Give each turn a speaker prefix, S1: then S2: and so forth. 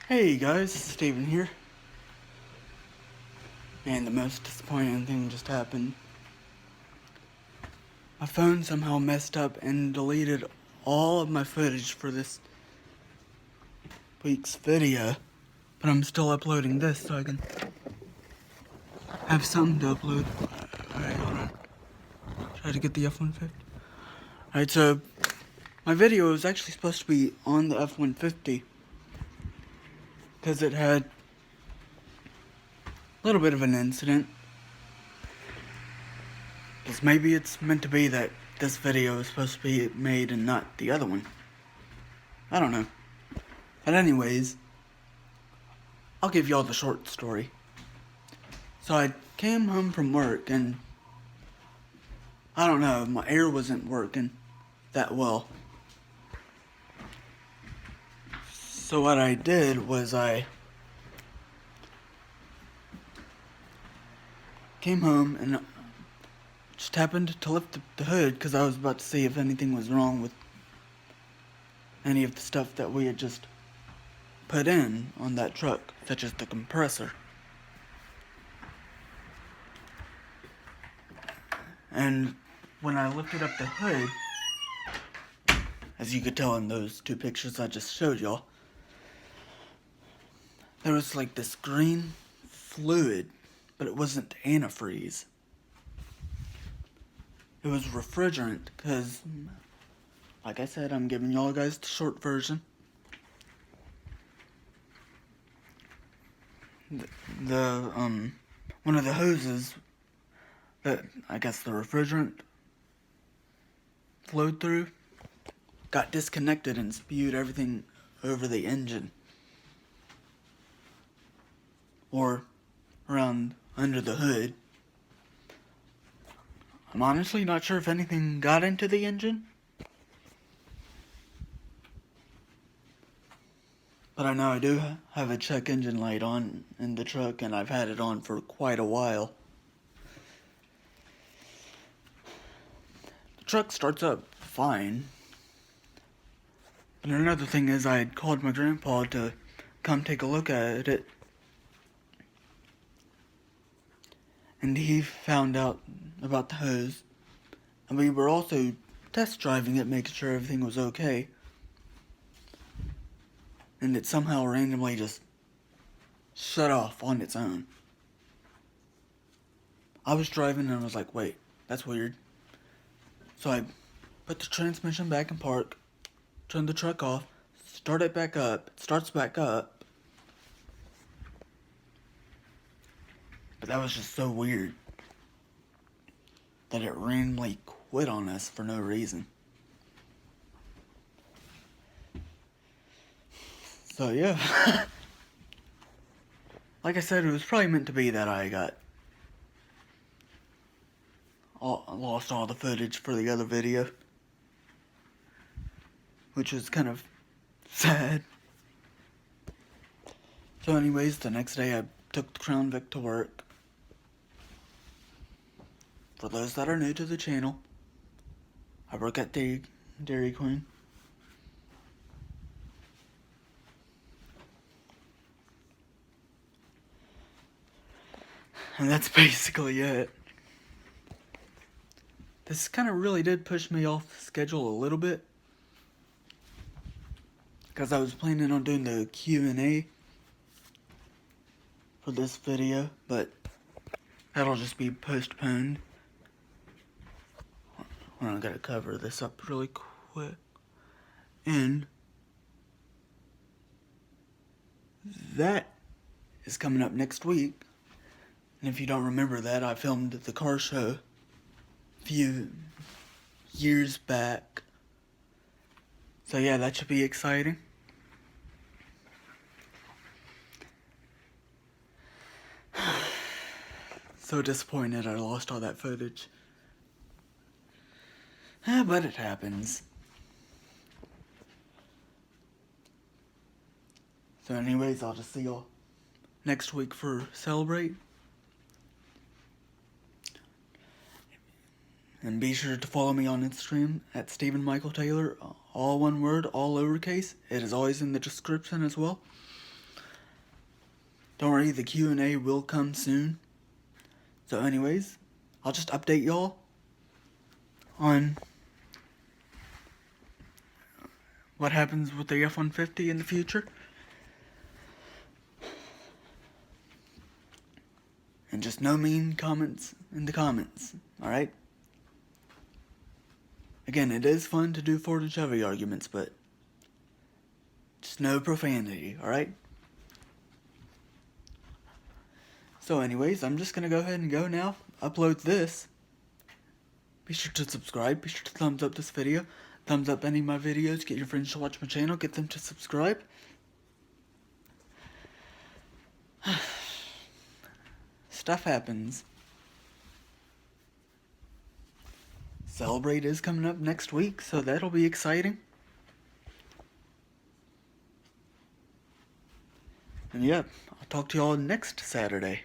S1: Hey guys, Steven here. And the most disappointing thing just happened. My phone somehow messed up and deleted all of my footage for this week's video. But I'm still uploading this so I can have something to upload. Alright, hold on. Try to get the F-150. Alright, so my video was actually supposed to be on the F-150. Because it had a little bit of an incident. Because maybe it's meant to be that this video is supposed to be made and not the other one. I don't know. But anyways, I'll give y'all the short story. So I came home from work and I don't know, my air wasn't working that well. So what I did was I came home and just happened to lift the hood because I was about to see if anything was wrong with any of the stuff that we had just put in on that truck, such as the compressor. And when I lifted up the hood, as you could tell in those two pictures I just showed y'all, there was like this green fluid, but it wasn't antifreeze. It was refrigerant, because, like I said, I'm giving y'all guys the short version. One of the hoses that, I guess the refrigerant flowed through, got disconnected and spewed everything over the engine. Or around under the hood. I'm honestly not sure if anything got into the engine. But I know I do have a check engine light on in the truck, and I've had it on for quite a while. The truck starts up fine. But another thing is I had called my grandpa to come take a look at it. And he found out about the hose. And we were also test driving it, making sure everything was okay. And it somehow randomly just shut off on its own. I was driving and I was like, wait, that's weird. So I put the transmission back in park, turned the truck off, start it back up, it starts back up. But that was just so weird that it randomly quit on us for no reason. So yeah, like I said, it was probably meant to be that I lost all the footage for the other video, which was kind of sad. So anyways, the next day I took the Crown Vic to work. For those that are new to the channel, I work at Dairy Queen. And that's basically it. This kind of really did push me off schedule a little bit, because I was planning on doing the Q&A for this video, but that'll just be postponed. Well, I gotta cover this up really quick. And that is coming up next week. And if you don't remember that, I filmed the car show a few years back. So yeah, that should be exciting. So disappointed I lost all that footage. But it happens. So anyways, I'll just see y'all next week for Celebrate. And be sure to follow me on Instagram at Stephen Michael Taylor. All one word, all lowercase. It is always in the description as well. Don't worry, the Q&A will come soon. So anyways, I'll just update y'all on what happens with the F-150 in the future. And just no mean comments in the comments, alright? Again, it is fun to do Ford and Chevy arguments, but just no profanity, alright? So anyways, I'm just gonna go ahead and go now, upload this. Be sure to subscribe, be sure to thumbs up this video, thumbs up any of my videos, get your friends to watch my channel, get them to subscribe. Stuff happens. Celebrate is coming up next week, so that'll be exciting. And yeah, I'll talk to y'all next Saturday.